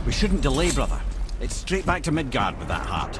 We shouldn't delay, brother. It's straight back to Midgard with that heart.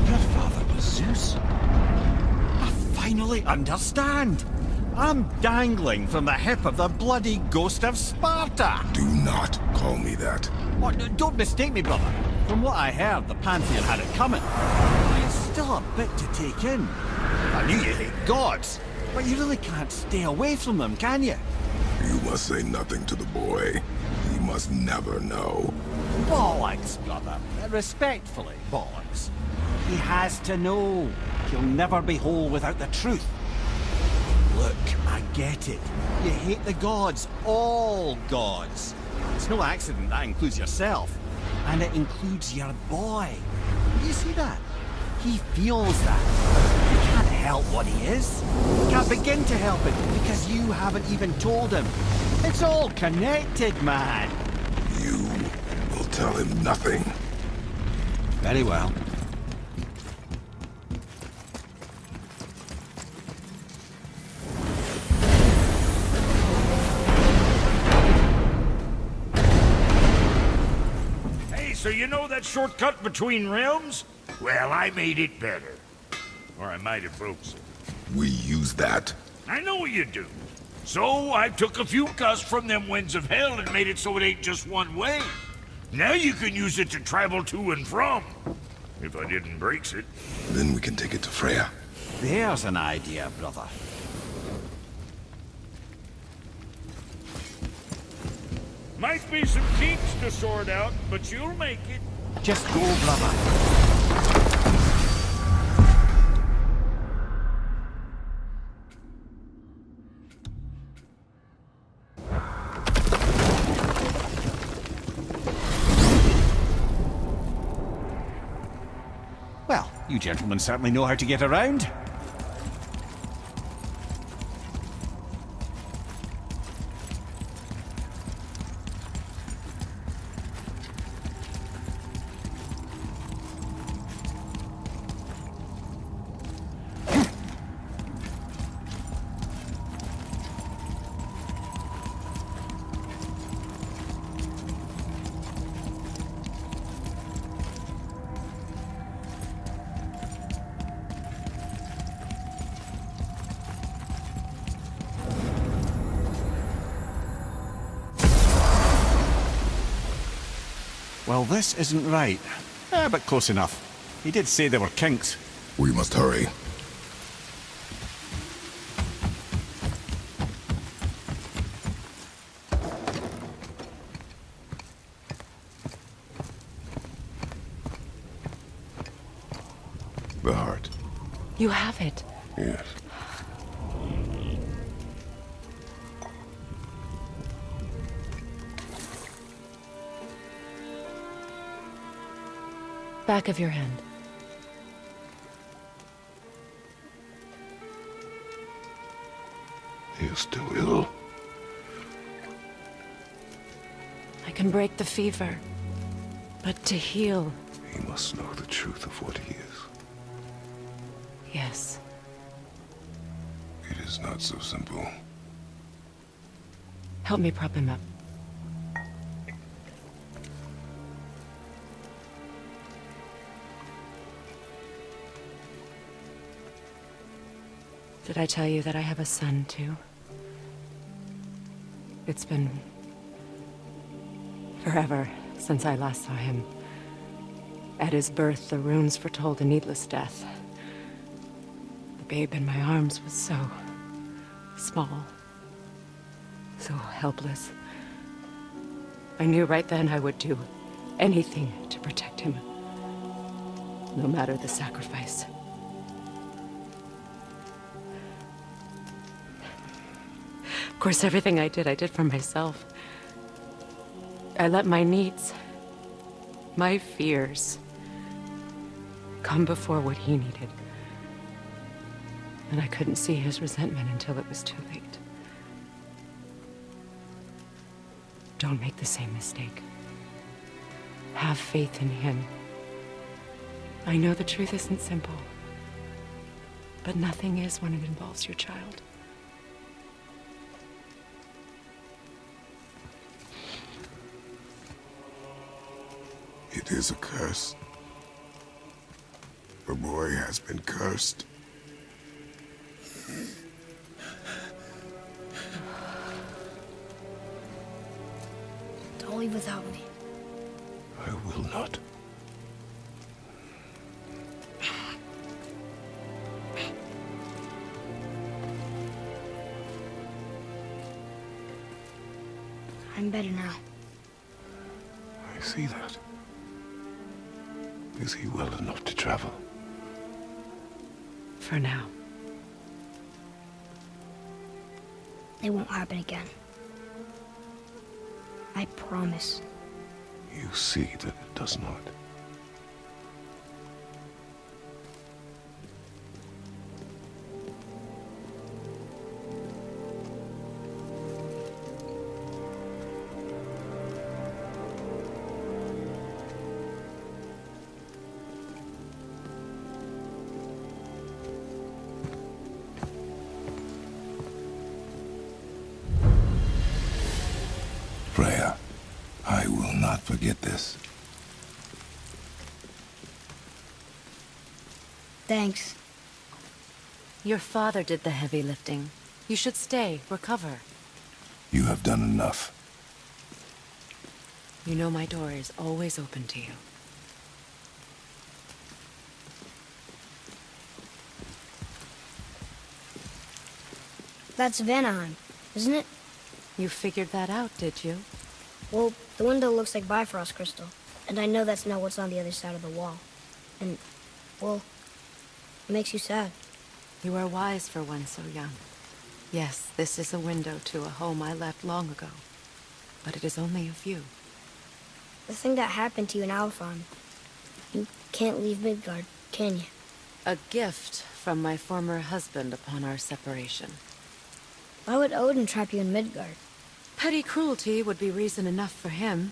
Your father was Zeus? I finally understand. I'm dangling from the hip of the bloody ghost of Sparta. Do not call me that. Oh, don't mistake me, brother. From what I heard, the Pantheon had it coming. It's still a bit to take in. I knew you hate gods, but you really can't stay away from them, can you? You must say nothing to the boy. He must never know. Bollocks, brother. Respectfully, bollocks. He has to know. He'll never be whole without the truth. Look, I get it. You hate the gods, all gods. It's no accident that includes yourself. And it includes your boy. You see that? He feels that. You can't help what he is. You can't begin to help it because you haven't even told him. It's all connected, man. You will tell him nothing. Very well. So you know that shortcut between realms? Well, I made it better. Or I might have broke some. We use that. I know you do. So I took a few cusps from them winds of hell and made it so it ain't just one way. Now you can use it to travel to and from. If I didn't breaks it. Then we can take it to Freya. There's an idea, brother. Might be some kinks to sort out, but you'll make it. Just go, brother. Well, you gentlemen certainly know how to get around. Well, this isn't right. But close enough. He did say there were kinks. We must hurry. The heart. You have it. Yes. Back of your hand. He is still ill. I can break the fever. But to heal... He must know the truth of what he is. Yes. It is not so simple. Help me prop him up. Did I tell you that I have a son, too? It's been... forever since I last saw him. At his birth, the runes foretold a needless death. The babe in my arms was so... small. So helpless. I knew right then I would do anything to protect him. No matter the sacrifice. Of course, everything I did for myself. I let my needs, my fears, come before what he needed. And I couldn't see his resentment until it was too late. Don't make the same mistake. Have faith in him. I know the truth isn't simple, but nothing is when it involves your child. It is a curse. The boy has been cursed. Don't leave without me. I will not. I'm better now. I see that. Is he well enough to travel? For now. It won't happen again. I promise. You see that it does not. Freya, I will not forget this. Thanks. Your father did the heavy lifting. You should stay, recover. You have done enough. You know my door is always open to you. That's Vanaheim, isn't it? You figured that out, did you? Well, the window looks like Bifrost crystal, and I know that's not what's on the other side of the wall. And, well, it makes you sad. You are wise for one so young. Yes, this is a window to a home I left long ago, but it is only a view. The thing that happened to you in Alfheim, you can't leave Midgard, can you? A gift from my former husband upon our separation. Why would Odin trap you in Midgard? Petty cruelty would be reason enough for him,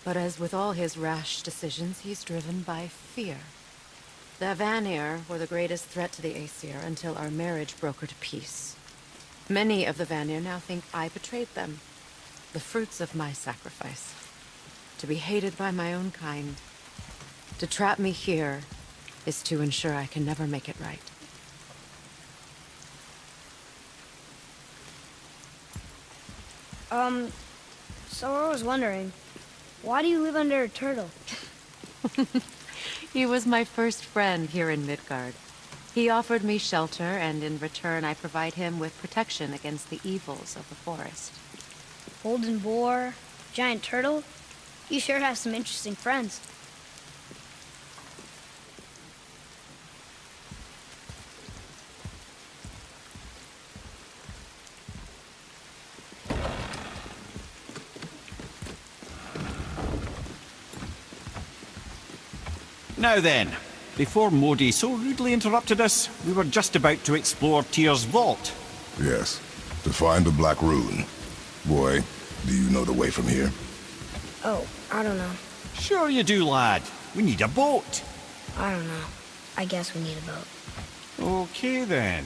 but as with all his rash decisions, he's driven by fear. The Vanir were the greatest threat to the Aesir until our marriage broke her to peace. Many of the Vanir now think I betrayed them, the fruits of my sacrifice. To be hated by my own kind, to trap me here, is to ensure I can never make it right. So I was wondering, why do you live under a turtle? He was my first friend here in Midgard. He offered me shelter, and in return I provide him with protection against the evils of the forest. Golden boar, giant turtle? You sure have some interesting friends. Now then, before Modi so rudely interrupted us, we were just about to explore Tyr's vault. Yes, to find the Black Rune. Boy, do you know the way from here? Oh, I don't know. Sure you do, lad. We need a boat. I don't know. I guess we need a boat. Okay then.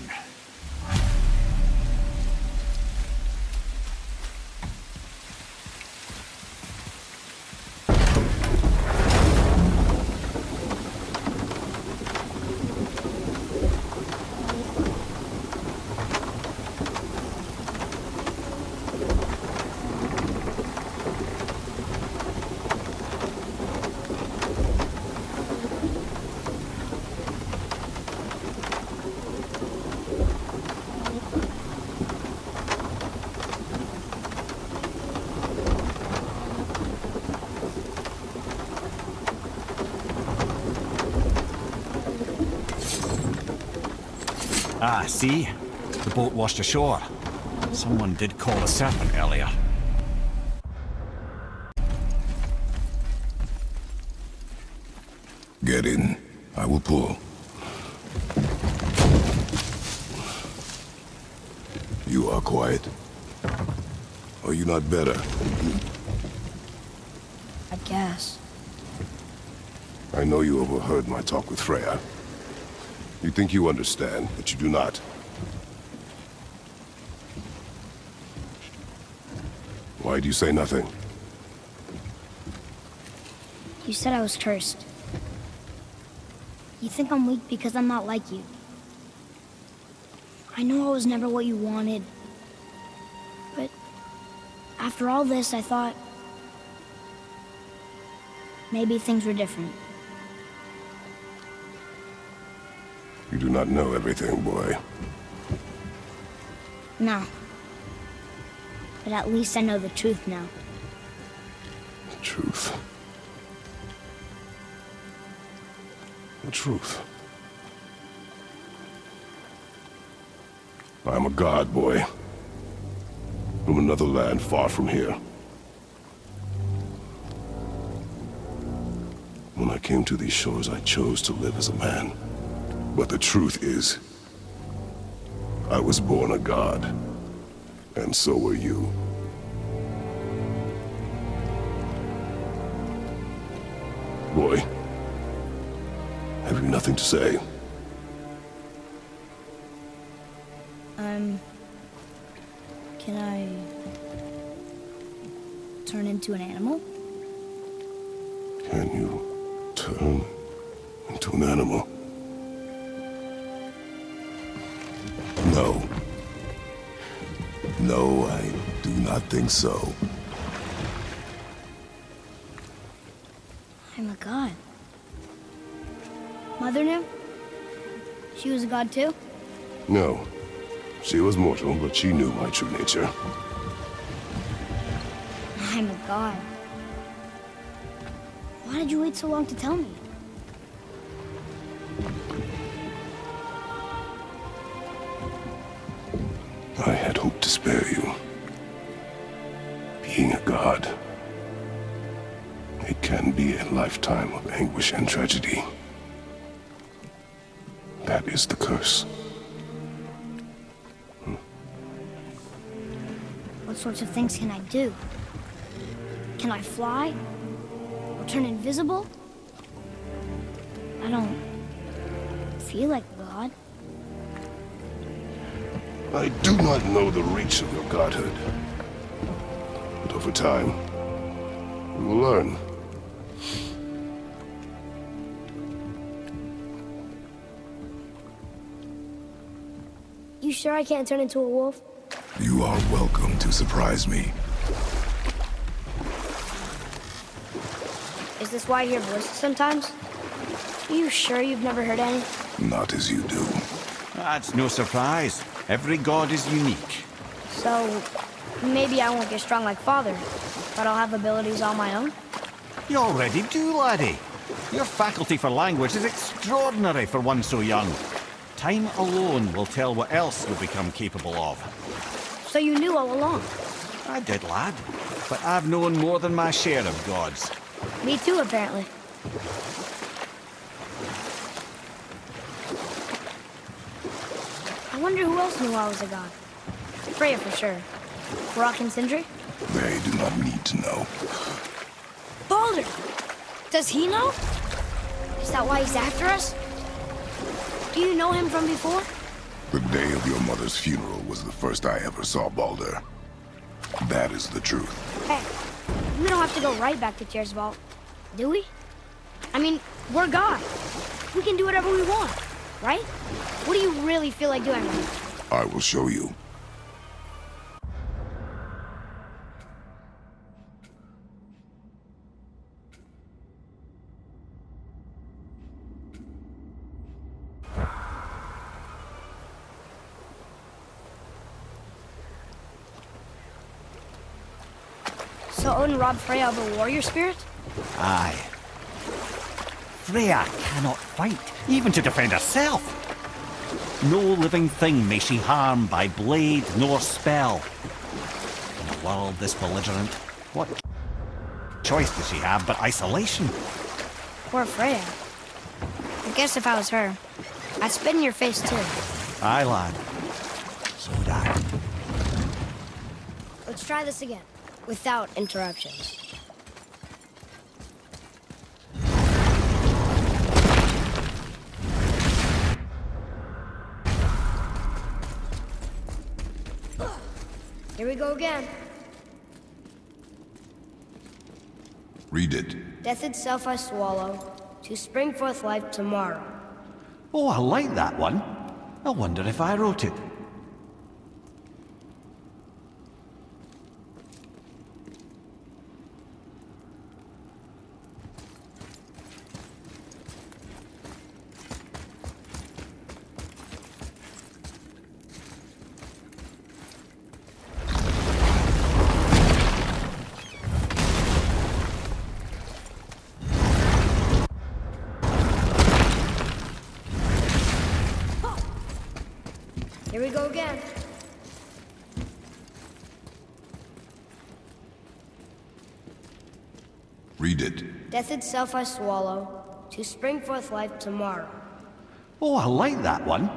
Ah, see? The boat washed ashore. Someone did call a serpent earlier. Get in. I will pull. You are quiet. Are you not better? I guess. I know you overheard my talk with Freya. You think you understand, but you do not. Why do you say nothing? You said I was cursed. You think I'm weak because I'm not like you. I know I was never what you wanted. But after all this, I thought maybe things were different. You do not know everything, boy. No. But at least I know the truth now. The truth. The truth. I am a god, boy. From another land far from here. When I came to these shores, I chose to live as a man. But the truth is, I was born a god. And so were you. Boy, have you nothing to say? Can I turn into an animal? Can you turn into an animal? No. No, I do not think so. I'm a god. Mother knew? She was a god too? No. She was mortal, but she knew my true nature. I'm a god. Why did you wait so long to tell me? I had hoped to spare you. Being a god, it can be a lifetime of anguish and tragedy. That is the curse. What sorts of things can I do? Can I fly? Or turn invisible? I don't feel like a god. I do not know the reach of your godhood. But over time, we will learn. You sure I can't turn into a wolf? You are welcome to surprise me. Is this why I hear voices sometimes? Are you sure you've never heard any? Not as you do. That's no surprise. Every god is unique. So, maybe I won't get strong like Father, but I'll have abilities all my own? You already do, laddie. Your faculty for language is extraordinary for one so young. Time alone will tell what else you'll become capable of. So you knew all along? I did, lad. But I've known more than my share of gods. Me too, apparently. I wonder who else knew I was a god. Freya for sure. Brock and Sindri? They do not need to know. Baldur! Does he know? Is that why he's after us? Do you know him from before? The day of your mother's funeral was the first I ever saw Baldur. That is the truth. Hey, we don't have to go right back to Tyr's vault, do we? I mean, we're God. We can do whatever we want, right? What do you really feel like doing right now? I will show you. So Odin robbed Freya of a warrior spirit? Aye. Freya cannot fight, even to defend herself. No living thing may she harm by blade nor spell. In a world this belligerent, what choice does she have but isolation? Poor Freya. I guess if I was her, I'd spit in your face too. Aye, lad. So would I. Let's try this again, without interruptions. Here we go again. Read it. Death itself I swallow, to spring forth life tomorrow. Oh, I like that one. I wonder if I wrote it. Here we go again. Read it. Death itself I swallow, to spring forth life tomorrow. Oh, I like that one.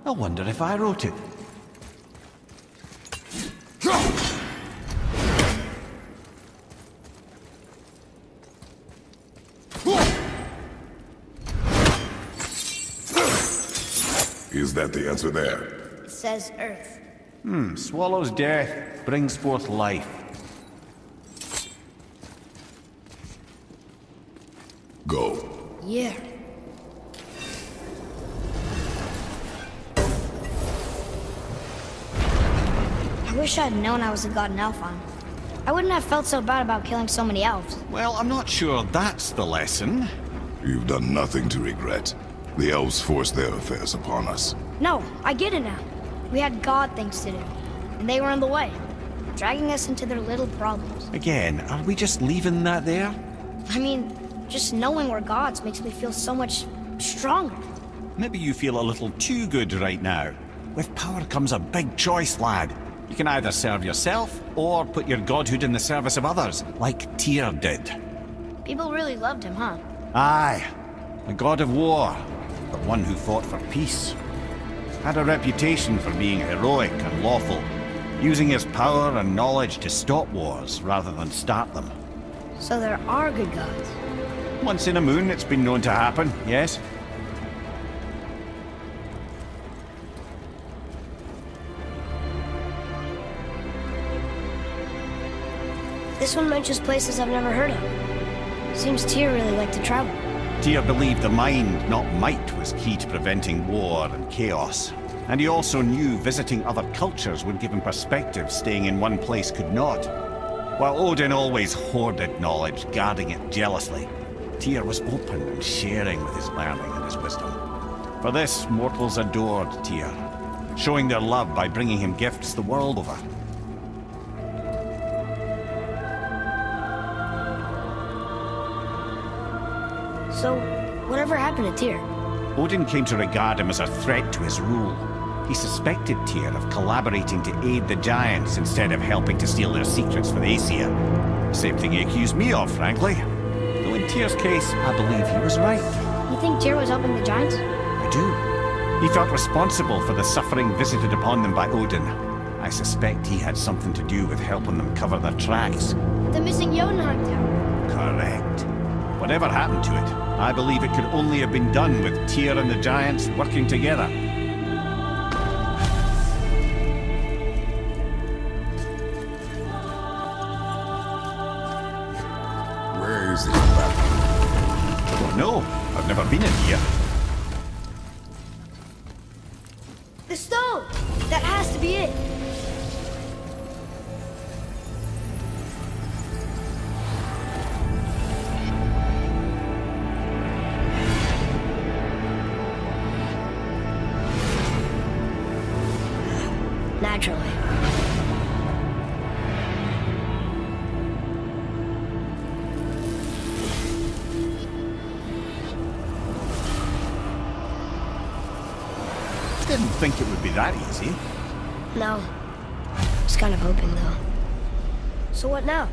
I wonder if I wrote it. Is that the answer there? It says Earth. Swallows death, brings forth life. Go. Yeah. I wish I'd known I was a god in Alphon. I wouldn't have felt so bad about killing so many elves. Well, I'm not sure that's the lesson. You've done nothing to regret. The elves forced their affairs upon us. No, I get it now. We had god things to do, and they were in the way, dragging us into their little problems. Again, are we just leaving that there? I mean, just knowing we're gods makes me feel so much stronger. Maybe you feel a little too good right now. With power comes a big choice, lad. You can either serve yourself, or put your godhood in the service of others, like Tyr did. People really loved him, huh? Aye, a god of war, but one who fought for peace. Had a reputation for being heroic and lawful, using his power and knowledge to stop wars rather than start them. So there are good gods. Once in a moon, it's been known to happen, yes? This one mentions places I've never heard of. Seems Tyr really liked to travel. Tyr believed the mind, not might, was key to preventing war and chaos. And he also knew visiting other cultures would give him perspective staying in one place could not. While Odin always hoarded knowledge, guarding it jealously, Tyr was open and sharing with his learning and his wisdom. For this, mortals adored Tyr, showing their love by bringing him gifts the world over. So, whatever happened to Tyr? Odin came to regard him as a threat to his rule. He suspected Tyr of collaborating to aid the giants instead of helping to steal their secrets for the Aesir. Same thing he accused me of, frankly. Though in Tyr's case, I believe he was right. You think Tyr was helping the giants? I do. He felt responsible for the suffering visited upon them by Odin. I suspect he had something to do with helping them cover their tracks. The missing Jotunheim tower. Correct. Whatever happened to it, I believe it could only have been done with Tyr and the giants working together. Where is the back? Don't know. I've never been in here. The stone! That has to be it. Naturally. Didn't think it would be that easy. No. I was kind of hoping, though. So what now?